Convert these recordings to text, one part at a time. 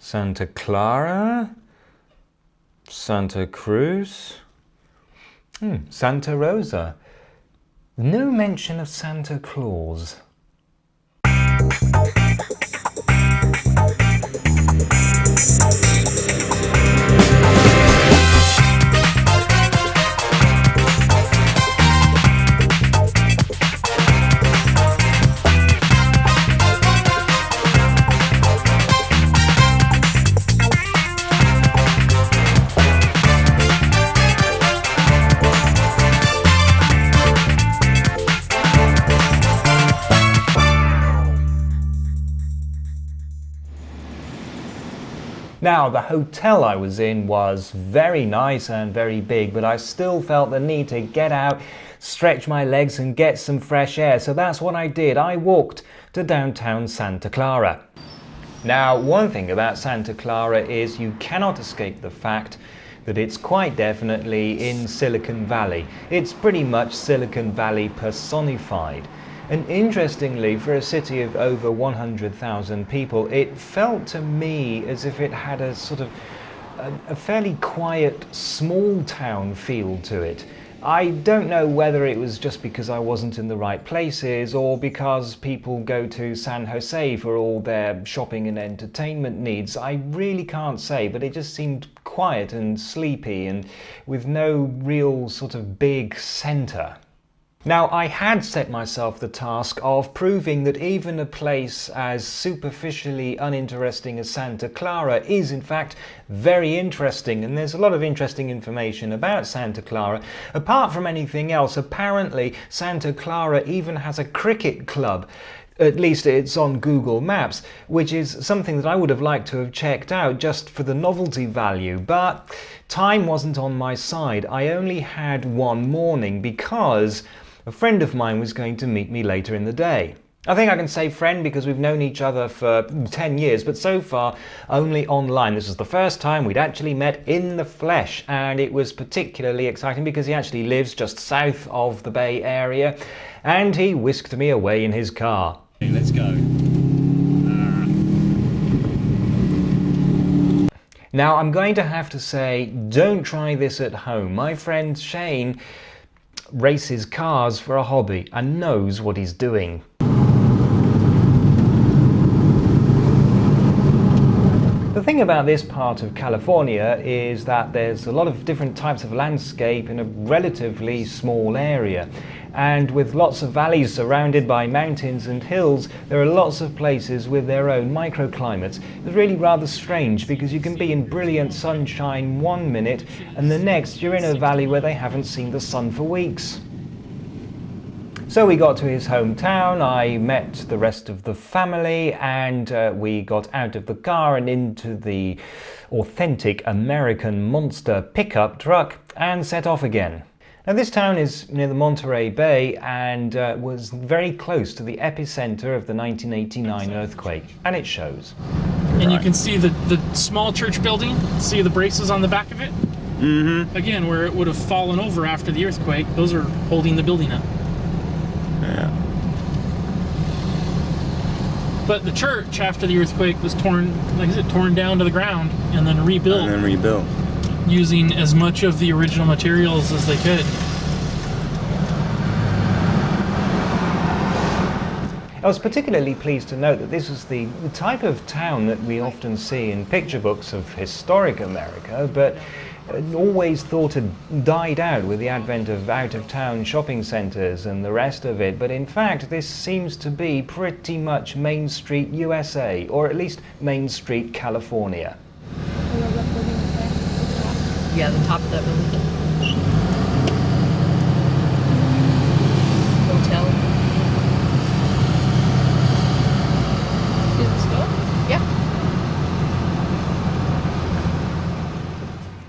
Santa Clara, Santa Cruz, Santa Rosa. No mention of Santa Claus. Now, the hotel I was in was very nice and very big, but I still felt the need to get out, stretch my legs and get some fresh air. So that's what I did. I walked to downtown Santa Clara. Now, one thing about Santa Clara is you cannot escape the fact that it's quite definitely in Silicon Valley. It's pretty much Silicon Valley personified. And interestingly, for a city of over 100,000 people, it felt to me as if it had a sort of a fairly quiet, small town feel to it. I don't know whether it was just because I wasn't in the right places or because people go to San Jose for all their shopping and entertainment needs. I really can't say, but it just seemed quiet and sleepy and with no real sort of big center. Now, I had set myself the task of proving that even a place as superficially uninteresting as Santa Clara is in fact very interesting, and there's a lot of interesting information about Santa Clara. Apart from anything else, apparently Santa Clara even has a cricket club. At least it's on Google Maps, which is something that I would have liked to have checked out just for the novelty value, but time wasn't on my side. I only had one morning because a friend of mine was going to meet me later in the day. I think I can say friend because we've known each other for 10 years, but so far only online. This was the first time we'd actually met in the flesh, and it was particularly exciting because he actually lives just south of the Bay Area, and he whisked me away in his car. Okay, let's go. Now, I'm going to have to say, don't try this at home. My friend Shane races cars for a hobby and knows what he's doing. The thing about this part of California is that there's a lot of different types of landscape in a relatively small area. And with lots of valleys surrounded by mountains and hills, there are lots of places with their own microclimates. It's really rather strange because you can be in brilliant sunshine one minute and the next you're in a valley where they haven't seen the sun for weeks. So we got to his hometown, I met the rest of the family, and we got out of the car and into the authentic American monster pickup truck and set off again. Now, this town is near the Monterey Bay and was very close to the epicenter of the 1989 earthquake, and it shows. And you can see the small church building, see the braces on the back of it? Mm-hmm. Again, where it would have fallen over after the earthquake, those are holding the building up. Yeah. But the church, after the earthquake, was torn down to the ground and then rebuilt. Using as much of the original materials as they could. I was particularly pleased to note that this was the type of town that we often see in picture books of historic America, but always thought had died out with the advent of out-of-town shopping centres and the rest of it. But in fact, this seems to be pretty much Main Street USA, or at least Main Street California. Yeah, the top of that building. Hotel. Let's go? Yeah.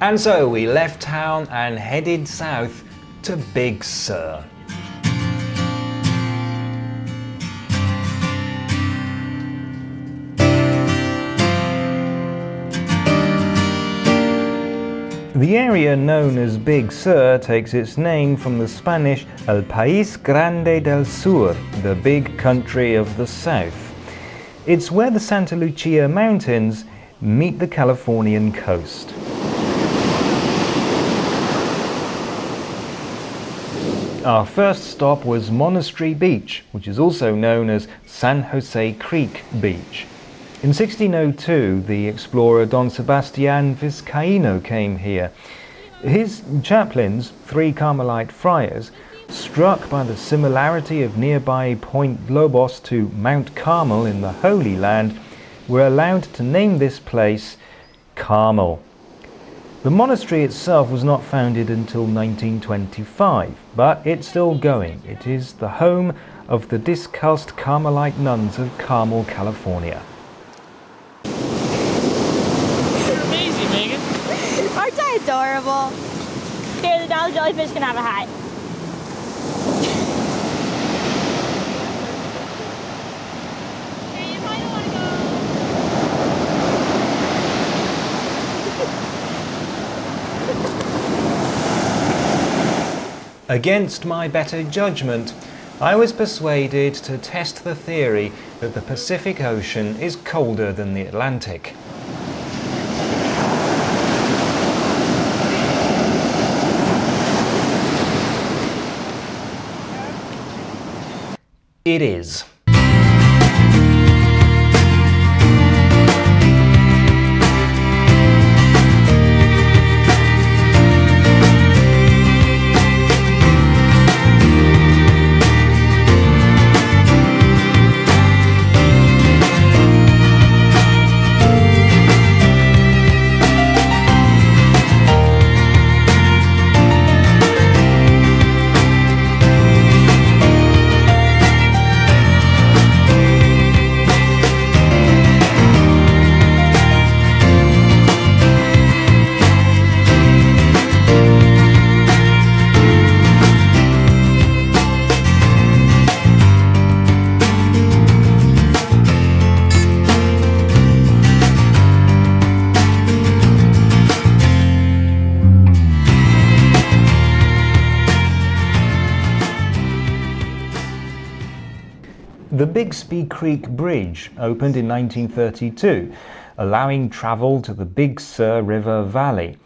And so we left town and headed south to Big Sur. The area known as Big Sur takes its name from the Spanish El País Grande del Sur, the big country of the south. It's where the Santa Lucia Mountains meet the Californian coast. Our first stop was Monastery Beach, which is also known as San Jose Creek Beach. In 1602, the explorer Don Sebastian Vizcaíno came here. His chaplains, 3 Carmelite friars, struck by the similarity of nearby Point Lobos to Mount Carmel in the Holy Land, were allowed to name this place Carmel. The monastery itself was not founded until 1925, but it's still going. It is the home of the discussed Carmelite nuns of Carmel, California. You're amazing, Megan. Aren't I adorable? Here, the dollar jellyfish can have a hat. Against my better judgment, I was persuaded to test the theory that the Pacific Ocean is colder than the Atlantic. It is. The Bixby Creek Bridge opened in 1932, allowing travel to the Big Sur River Valley.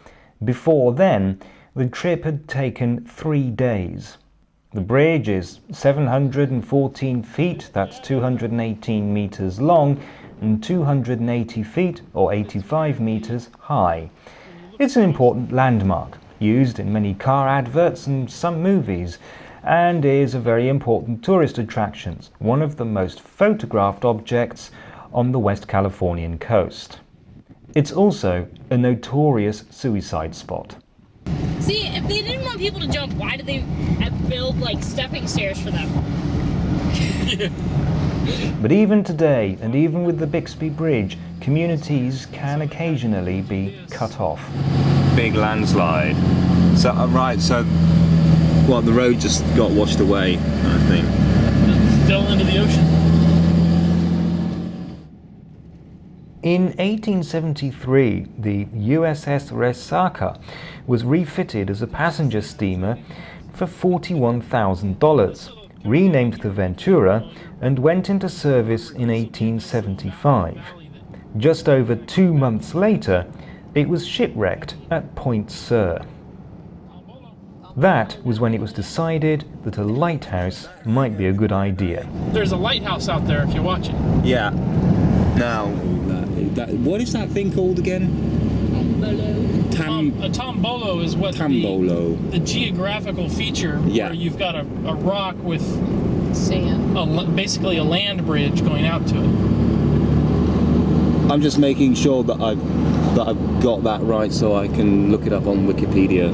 Before then, the trip had taken 3 days. The bridge is 714 feet, that's 218 meters long, and 280 feet, or 85 meters, high. It's an important landmark, used in many car adverts and some movies, and is a very important tourist attraction, one of the most photographed objects on the West Californian coast. It's also a notorious suicide spot. See, if they didn't want people to jump, why did they build like stepping stairs for them? But even today, and even with the Bixby Bridge, communities can occasionally be cut off. Big landslide. So, right, so the road just got washed away, I think. Just fell into the ocean. In 1873, the USS Resaca was refitted as a passenger steamer for $41,000, renamed the Ventura, and went into service in 1875. Just over 2 months later, it was shipwrecked at Point Sur. That was when it was decided that a lighthouse might be a good idea. There's a lighthouse out there if you watch it. Yeah. Now, what is that thing called again? A tombolo is what the geographical feature where you've got a rock with Sand. Basically a land bridge going out to it. I'm just making sure that I've got that right so I can look it up on Wikipedia.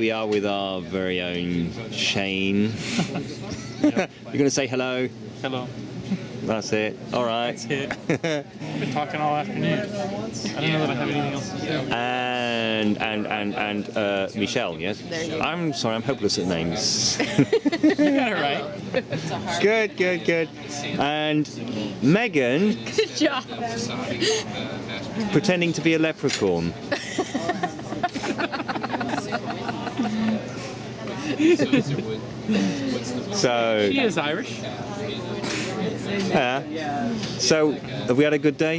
we are with our very own Shane. You're going to say hello? Hello. That's it. All right. That's it. We've been talking all afternoon. I don't know that I have anything else to say. And Michelle, yes? I'm sorry, I'm hopeless at names. You got it right. Good. And Megan. Good job. Pretending to be a leprechaun. So. She is Irish. So, have we had a good day?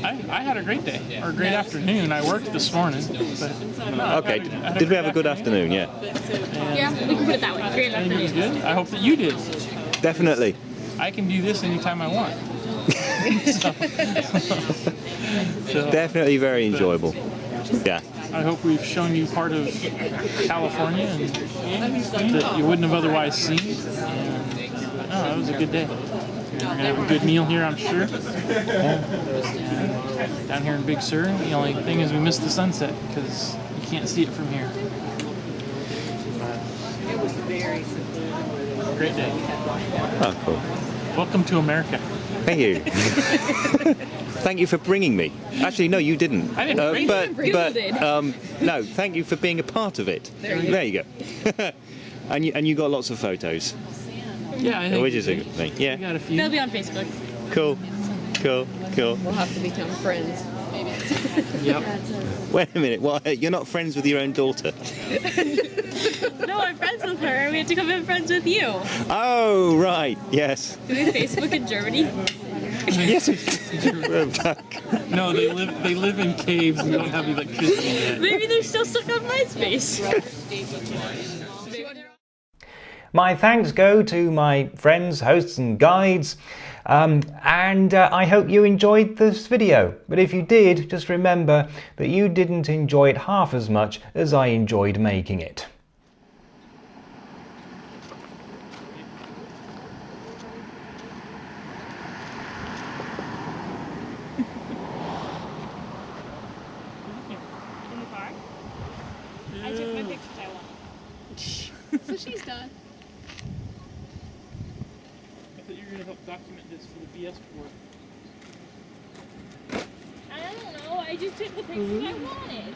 I had a great day, or a great afternoon. I worked this morning. But, no, Okay. Did we have a good afternoon? Yeah. Yeah, we can put it that way. Great It was afternoon. good. I hope that you did. Definitely. I can do this anytime I want. So, Definitely very enjoyable. Yeah. I hope we've shown you part of California and that you wouldn't have otherwise seen. And, no, it was a good day. We're gonna have a good meal here, I'm sure. Down here in Big Sur, the only thing is we missed the sunset because you can't see it from here. It was very simple. Great day. Oh, cool. Welcome to America. Thank you. Thank you for bringing me. Actually, no, you didn't. I didn't bring you. But no, thank you for being a part of it. There you go. and you got lots of photos. Yeah, I think Which is a good thing. we Yeah. got a few. They'll be on Facebook. Cool. We'll have to become friends. Yep. Wait a minute. What? You're not friends with your own daughter? No, I'm friends with her. We have to come in friends with you. Oh, right. Yes. Do we have Facebook in Germany? Yes. We're back. No, they live in caves and don't have electricity yet. Maybe they're still stuck on MySpace. My thanks go to my friends, hosts and guides, and I hope you enjoyed this video. But if you did, just remember that you didn't enjoy it half as much as I enjoyed making it. In the car? I took my pictures I want. So she's done. I thought you were going to help document this for the BS board. I don't know. I just took the pictures I wanted.